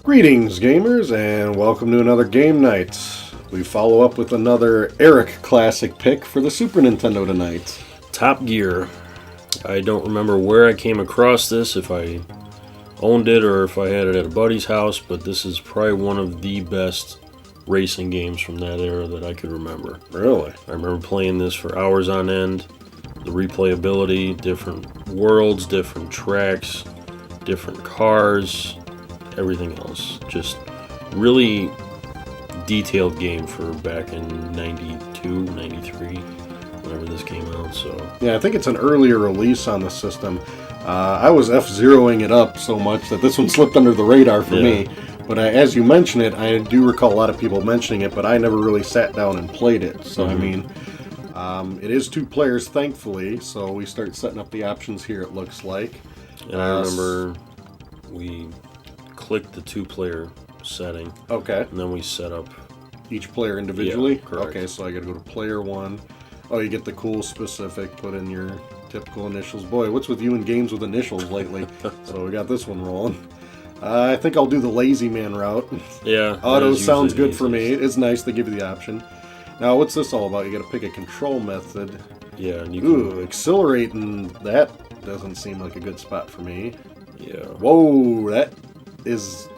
Greetings, gamers, and welcome to another game night. We follow up with another Eric classic pick for the Super Nintendo tonight. Top Gear. I don't remember where I came across this, if I owned it or if I had it at a buddy's house, but this is probably one of the best racing games from that era that I could remember. Really? I remember playing this for hours on end. The replayability, different worlds, different tracks, different cars, everything else. Just really detailed game for back in 92, 93, whenever this came out. So yeah, I think it's an earlier release on the system. I was F-zeroing it up so much that this one slipped under the radar for me. But as you mention it, I do recall a lot of people mentioning it, but I never really sat down and played it. So, I mean, it is 2 players, thankfully, so we start setting up the options here, it looks like. And I remember we clicked the 2-player setting. Okay. And then we set up each player individually? Yeah, correct. Okay, so I gotta go to player 1. Oh, you get the cool specific, put in your typical initials. Boy, what's with you in games with initials lately? So we got this one rolling. I think I'll do the lazy man route. Yeah. Auto sounds good for me. It's nice to give you the option. Now, what's this all about? You gotta pick a control method. Yeah, and you Ooh, accelerating, that doesn't seem like a good spot for me. Yeah. Whoa, that is...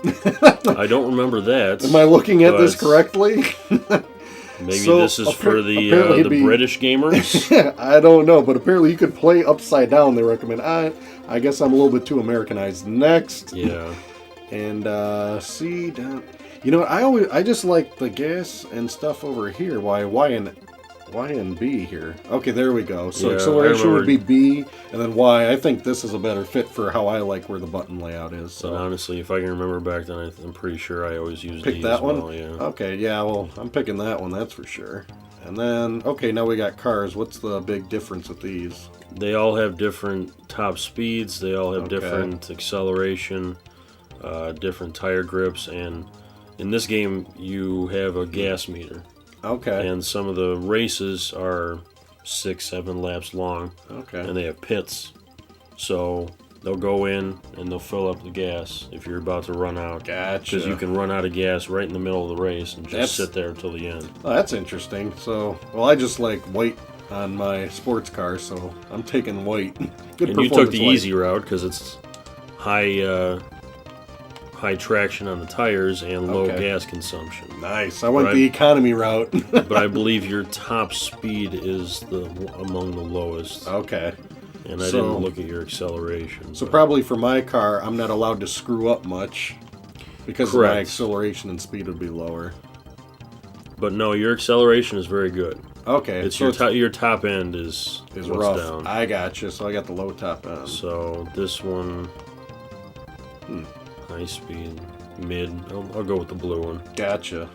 I don't remember that. Am I looking at this correctly? Maybe so, this is for the British gamers? I don't know, but apparently you could play upside down, they recommend. I guess I'm a little bit too Americanized. Next. Yeah. And, see, down... You know what, I just like the gas and stuff over here. Y and B here. Okay, there we go. So acceleration would be B, and then Y. I think this is a better fit for how I like where the button layout is. So. And honestly, if I can remember back then, I'm pretty sure I always used Pick D that as well, one? yeah. Okay, yeah, well, I'm picking that one, that's for sure. And then, okay, now we got cars. What's the big difference with these? They all have different top speeds. They all have different acceleration, different tire grips, and in this game, you have a gas meter. Okay. And some of the races are 6-7 laps long. Okay. And they have pits. So they'll go in and they'll fill up the gas if you're about to run out. Gotcha. Because you can run out of gas right in the middle of the race and just sit there till the end. Oh, that's interesting. So, well, I just like white on my sports car, so I'm taking white. Good. And you took the easy route because it's high traction on the tires and low gas consumption. Nice. I went the economy route. But I believe your top speed is among the lowest. Okay. And I didn't look at your acceleration. So probably for my car, I'm not allowed to screw up much because my acceleration and speed would be lower. But no, your acceleration is very good. Okay. It's your top end is what's rough. Down. I gotcha. So I got the low top end. So this one... High speed, mid. I'll go with the blue one. Gotcha.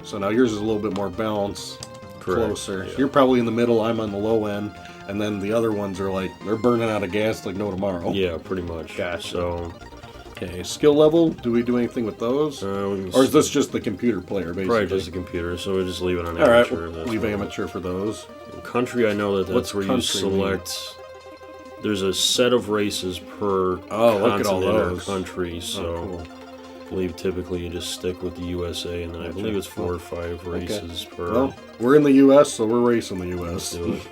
So now yours is a little bit more balanced, closer. Yeah. You're probably in the middle. I'm on the low end, and then the other ones are like they're burning out of gas like no tomorrow. Yeah, pretty much. Gotcha. So, okay, skill level. Do we do anything with those, or is this just the computer player basically? Probably just the computer. So we just leave it on amateur. All right, we'll leave amateur for those. In country, I know that's where you select. There's a set of races per continent or country. So. Cool. I believe typically you just stick with the USA, and then I believe it's 4 or 5 races per. Well, we're in the US, so we're racing the US. Do it.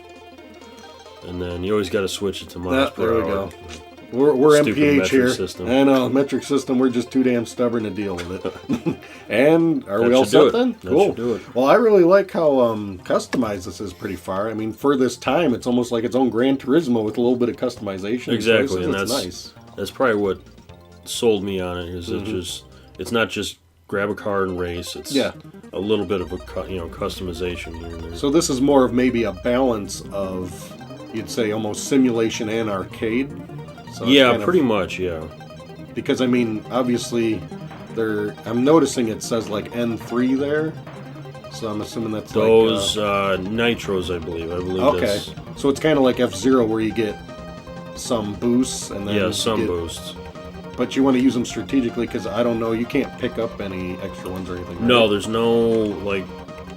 And then you always got to switch it to miles per hour. We're MPH here. System. I know, metric system. We're just too damn stubborn to deal with it. And are we all set then? Cool. Do it. Well, I really like how customized this is pretty far. I mean, for this time, it's almost like its own Gran Turismo with a little bit of customization. Exactly, and that's nice. That's probably what sold me on it. Is it's not just grab a car and race. It's a little bit of a customization here and there. So this is more of maybe a balance of, you'd say, almost simulation and arcade. So yeah, pretty much. Yeah. Because I mean, obviously, I'm noticing it says like N3 there. So I'm assuming that's those nitros, I believe. Okay. So it's kind of like F-Zero where you get some boosts and then some boosts. But you want to use them strategically because I don't know, you can't pick up any extra ones or anything. Right? No, there's no like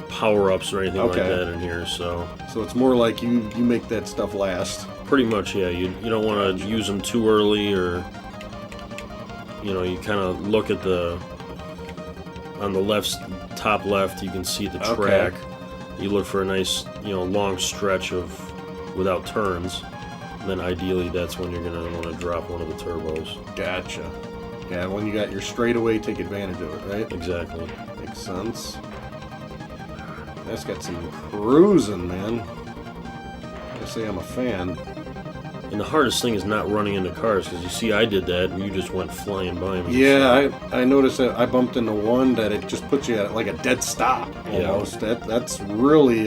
power-ups or anything like that in here. So it's more like you make that stuff last. Pretty much, yeah. You don't want to use them too early or you kind of look at on the top left, you can see the track. You look for a nice, long stretch without turns. And then ideally, that's when you're going to want to drop one of the turbos. Gotcha. Yeah, when you got your straightaway, take advantage of it, right? Exactly. Makes sense. That's got some cruising, man. I say I'm a fan. And the hardest thing is not running into cars, because you see I did that, and you just went flying by me. Yeah, I noticed that I bumped into one that it just puts you at like a dead stop almost. Yeah. That's really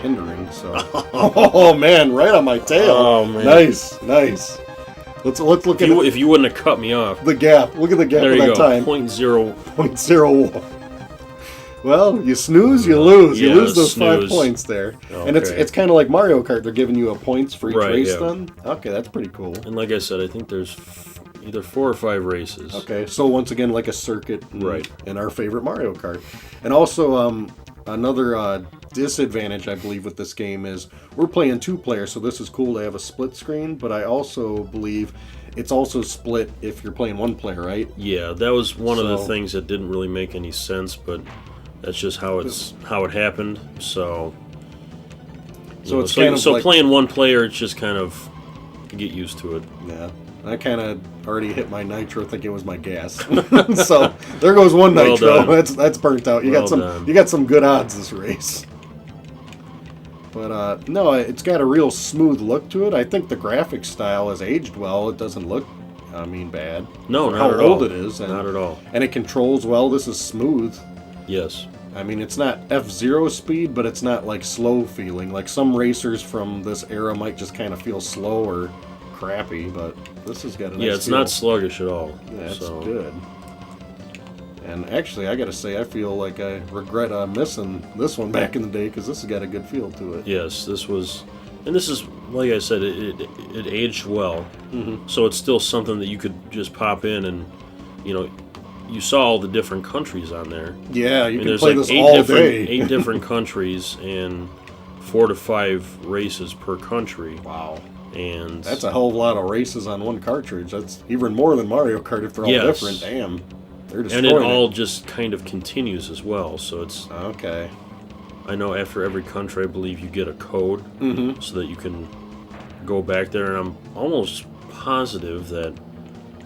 hindering. So, oh man, right on my tail. Oh man, nice. Let's look at if you wouldn't have cut me off. The gap. Look at the gap There of you that go. time. 0.01. Well, you snooze, you lose. You lose those snooze. 5 points there. Okay. And it's kind of like Mario Kart. They're giving you a points for each race yeah. then? Okay, that's pretty cool. And like I said, I think there's either 4 or 5 races. Okay, so once again, like a circuit Right. in our favorite Mario Kart. And also, another disadvantage, I believe, with this game is we're playing 2-player, so this is cool to have a split screen, but I also believe it's also split if you're playing 1-player, right? Yeah, that was one of the So- things that didn't really make any sense, but that's just how it happened. So It's kind of like, playing 1 player, it's just kind of you get used to it. Yeah. I kind of already hit my nitro thinking it was my gas. So there goes one Well nitro. done. That's burnt out. You Well got some good odds this race. But no, it's got a real smooth look to it. I think the graphic style has aged well. It doesn't look bad. No, For not how at old all. it is. Not at all. And it controls well. This is smooth. Yes. I mean, it's not F-Zero speed, but it's not like slow feeling. Like some racers from this era might just kind of feel slow or crappy, but this has got a nice Yeah, it's feel. not sluggish at all. Yeah, that's so. good. And actually, I gotta say, I feel like I regret missing this one back in the day because this has got a good feel to it. Yes, this is, like I said, it aged well. Mm-hmm. So it's still something that you could just pop in and, you saw all the different countries on there. Yeah, you can There's play like this all day. 8 different countries and 4 to 5 races per country. Wow. And That's a hell of a lot of races on one cartridge. That's even more than Mario Kart if they're all Yes. different. Damn. They're and destroying it all just kind of continues as well. So it's, Okay. I know after every country, I believe you get a code Mm-hmm. so that you can go back there. And I'm almost positive that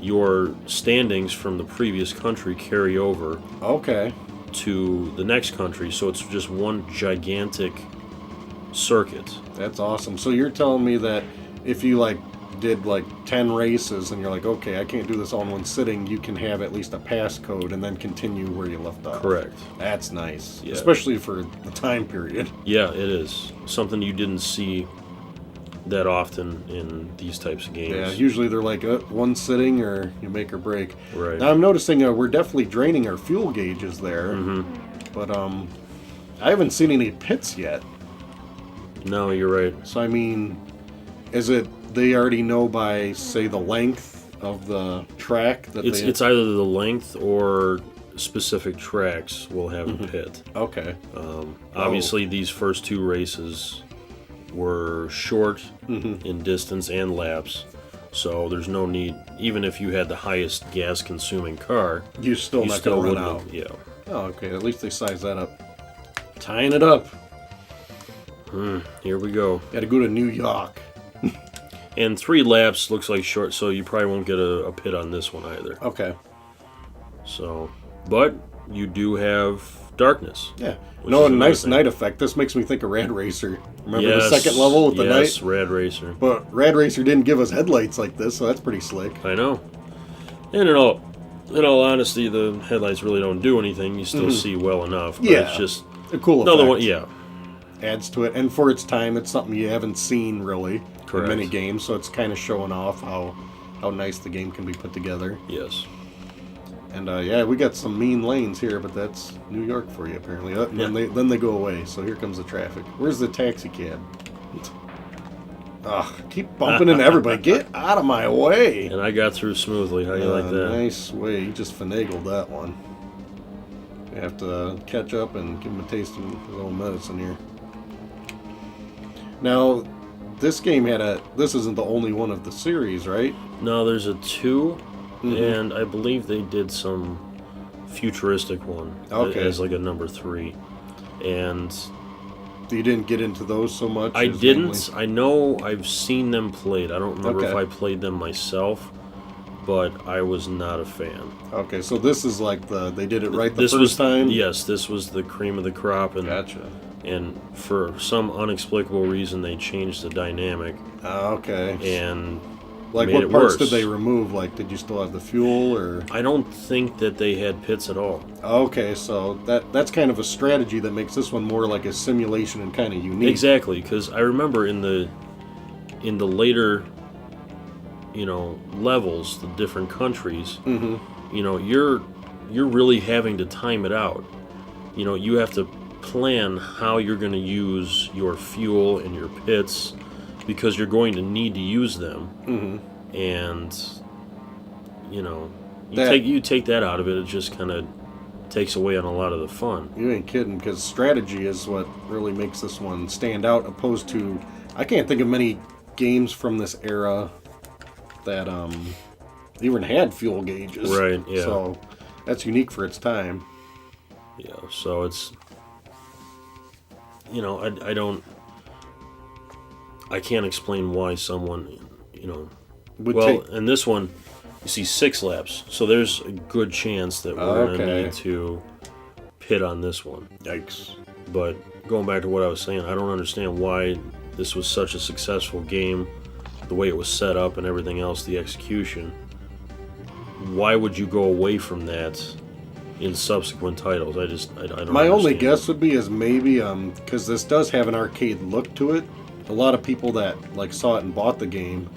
your standings from the previous country carry over Okay. to the next country. So it's just one gigantic circuit. That's awesome. So you're telling me that if you did 10 races and you're like, okay, I can't do this all in one sitting, you can have at least a passcode and then continue where you left off. Correct. That's nice. Yeah. Especially for the time period. Yeah, it is. Something you didn't see that often in these types of games. Yeah, usually they're like one sitting or you make or break. Right. Now I'm noticing we're definitely draining our fuel gauges there, but I haven't seen any pits yet. No, you're right. So I mean, is it they already know by say the length of the track that It's either the length or specific tracks will have a pit. Okay. Obviously, these first 2 races were short in distance and laps, so there's no need. Even if you had the highest gas-consuming car, You still you not still gonna wouldn't run out. have. Yeah. Oh, okay. At least they size that up. Tying it up. Here we go. Got to go to New York. And 3 laps looks like short, so you probably won't get a pit on this one either. Okay. So, but you do have darkness. Yeah. Which No, is another nice thing. night effect. This makes me think of Rad Racer. Remember Yes, the second level with the yes, night? Rad Racer. But Rad Racer didn't give us headlights like this, so that's pretty slick. I know. And in all honesty, the headlights really don't do anything. You still see well enough. But Yeah. it's just A cool another effect. one. Yeah. Adds to it. And for its time, it's something you haven't seen really Correct. in many games, so it's kind of showing off how nice the game can be put together. Yes. And yeah, we got some mean lanes here, but that's New York for you apparently. Then they go away. So here comes the traffic. Where's the taxi cab? Ugh, keep bumping into everybody. Get out of my way. And I got through smoothly. How you like that? Nice way. You just finagled that one. You have to catch up and give him a taste of his own medicine here. Now, this game this isn't the only one of the series, right? No, there's a 2 and I believe they did some futuristic one as like a number 3. And you didn't get into those so much? I didn't. I know I've seen them played. I don't remember if I played them myself, but I was not a fan. Okay, so this is like they did it right the first time? Yes, this was the cream of the crop. And, gotcha. And for some unexplicable reason, they changed the dynamic. Okay. And like made what it parts worse. did they remove? Like, did you still have the fuel, or? I don't think that they had pits at all. Okay, so that's kind of a strategy that makes this one more like a simulation and kind of unique. Exactly, because I remember in the later, levels, the different countries, you're really having to time it out. You have to plan how you're going to use your fuel and your pits, because you're going to need to use them. And you take that out of it, it just kind of takes away on a lot of the fun. You ain't kidding, because strategy is what really makes this one stand out, opposed to, I can't think of many games from this era that even had fuel gauges. Right, yeah. So that's unique for its time. Yeah, so it's, I can't explain why someone, in this one, you see 6 laps, so there's a good chance that we're going to need to pit on this one. Yikes. But going back to what I was saying, I don't understand why this was such a successful game, the way it was set up and everything else, the execution. Why would you go away from that in subsequent titles? I don't My only understand. guess would be is maybe, because this does have an arcade look to it, a lot of people that saw it and bought the game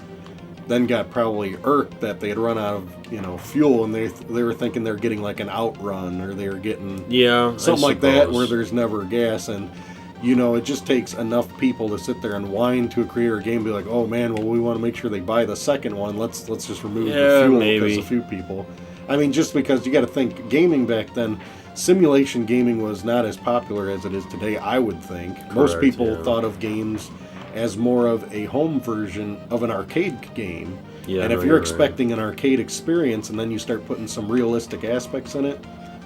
then got probably irked that they had run out of fuel, and they were thinking they're getting like an outrun, or they were getting something like that where there's never gas, and it just takes enough people to sit there and whine to a creator of a game, be like, oh man, well, we want to make sure they buy the second one, let's just remove the fuel, because a few people. I mean, just because you got to think, gaming back then, simulation gaming was not as popular as it is today, I would think. Correct, most people thought of games as more of a home version of an arcade game. Yeah, and if you're expecting an arcade experience and then you start putting some realistic aspects in it,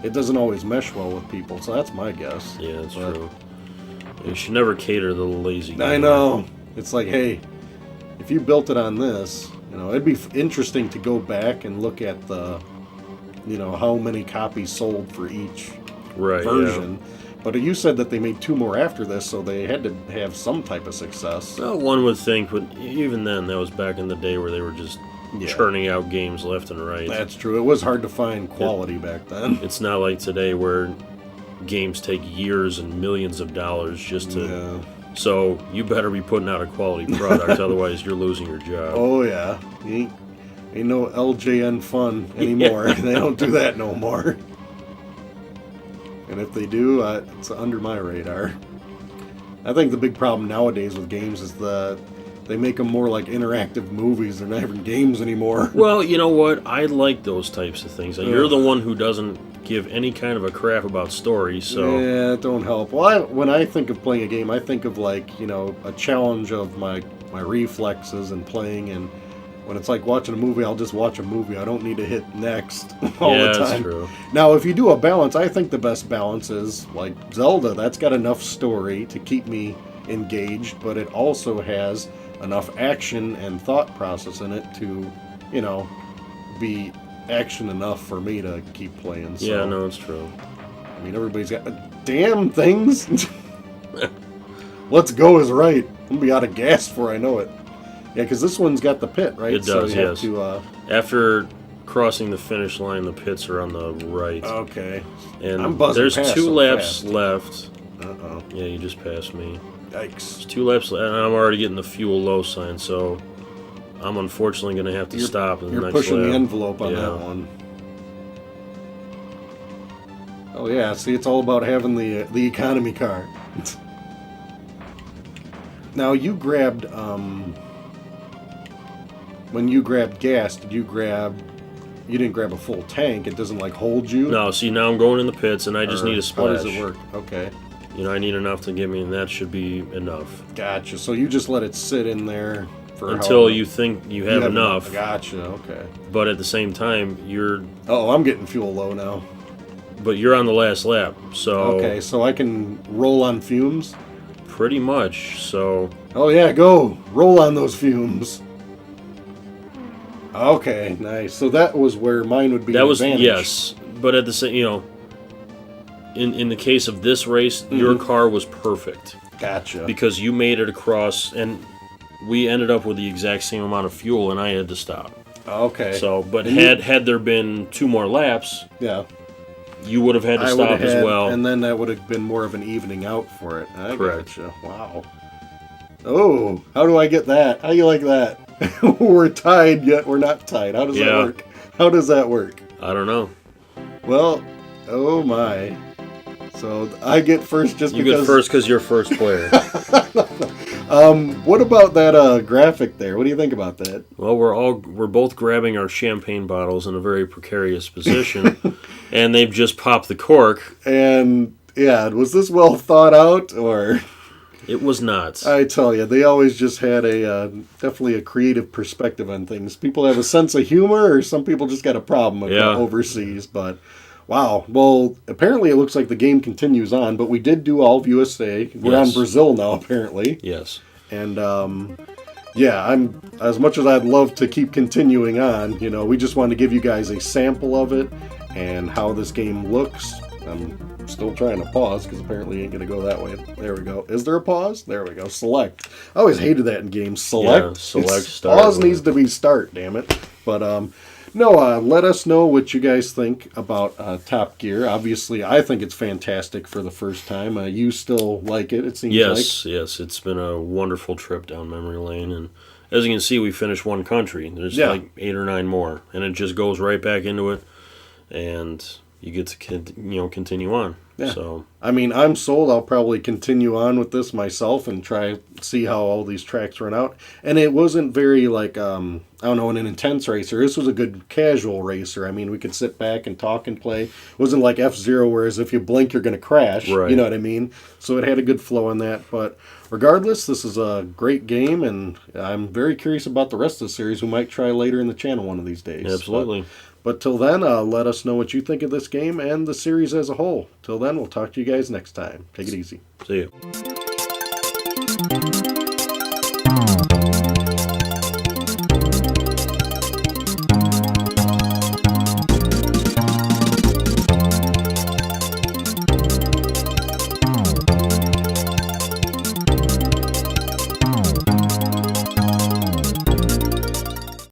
it doesn't always mesh well with people. So that's my guess. Yeah, that's true. You should never cater to the lazy gamer. I know. It's like, hey, if you built it on this, it'd be interesting to go back and look at the, how many copies sold for each version. Yeah. But you said that they made 2 more after this, so they had to have some type of success. Well, one would think, but even then, that was back in the day where they were just churning out games left and right. That's true. It was hard to find quality back then. It's not like today where games take years and millions of dollars just to... Yeah. So you better be putting out a quality product, otherwise you're losing your job. Oh, yeah. Ain't no LJN fun anymore. They don't do that no more. And if they do, it's under my radar. I think the big problem nowadays with games is that they make them more like interactive movies. They're not even games anymore. Well, you know what? I like those types of things. You're the one who doesn't give any kind of a crap about stories, so... Yeah, it don't help. Well, when I think of playing a game, I think of a challenge of my reflexes and playing, and when it's like watching a movie, I'll just watch a movie. I don't need to hit next all the time. Yeah, that's true. Now, if you do a balance, I think the best balance is like Zelda. That's got enough story to keep me engaged, but it also has enough action and thought process in it to, be action enough for me to keep playing. So, yeah, no, it's true. I mean, everybody's got damn things. Let's go is right. I'm going to be out of gas before I know it. Yeah, because this one's got the pit, right? It does, so you yes. Have to, after crossing the finish line, the pits are on the right. Okay. And I'm buzzing there's past 2 so laps fast. left. Uh-oh. Yeah, you just passed me. Yikes. There's 2 laps left, and I'm already getting the fuel low sign, so I'm unfortunately going to have to stop in the next lap. You're pushing the envelope on Yeah. that one. Oh yeah, see, it's all about having the economy car. Now, you grabbed, when you grabbed gas, you didn't grab a full tank, it doesn't hold you? No, see, now I'm going in the pits, and I just need a splash. How does it work? Okay. I need enough to get me, and that should be enough. Gotcha, so you just let it sit in there until you think you have enough. Gotcha. Okay. But at the same time, I'm getting fuel low now. But you're on the last lap, so okay, so I can roll on fumes. Pretty much. So. Oh yeah, go roll on those fumes. Okay, nice. So that was where mine would be. That was advantage. yes, but at the same, in the case of this race, your car was perfect. Gotcha. Because you made it across, and we ended up with the exact same amount of fuel, and I had to stop. Okay. So, but had there been 2 more laps, yeah, you would have had to stop as well. And then that would have been more of an evening out for it. Correct. Gotcha. Wow. Oh, how do I get that? How do you like that? We're tied, yet we're not tied. How does that work? How does that work? I don't know. Well, oh my. So I get first because... You get first because you're first player. What about that graphic there? What do you think about that? Well, we're both grabbing our champagne bottles in a very precarious position, and they've just popped the cork. And yeah, was this well thought out or? It was not. I tell you, they always just had definitely a creative perspective on things. People have a sense of humor, or some people just got a problem with overseas. But wow, well, apparently it looks like the game continues on. But we did do all of USA. We're on Brazil now, apparently. Yes. And I'm as much as I'd love to keep continuing on. We just wanted to give you guys a sample of it and how this game looks. I'm still trying to pause because apparently it ain't going to go that way. There we go. Is there a pause? There we go. Select. I always hated that in games. Select. Yeah, select, start. Pause needs to be start, damn it. But let us know what you guys think about Top Gear. Obviously, I think it's fantastic for the first time. You still like it, it seems like. Yes. It's been a wonderful trip down memory lane. And as you can see, we finished one country. There's like 8 or 9 more. And it just goes right back into it. And you get to continue on. Yeah. So I mean, I'm sold. I'll probably continue on with this myself and try see how all these tracks run out. And it wasn't very an intense racer. This was a good casual racer. I mean, we could sit back and talk and play. It wasn't like F-Zero, whereas if you blink, you're going to crash. Right. You know what I mean? So it had a good flow on that. But regardless, this is a great game, and I'm very curious about the rest of the series. We might try later in the channel one of these days. Absolutely. But till then, let us know what you think of this game and the series as a whole. Till then, we'll talk to you guys next time. Take it easy. See you.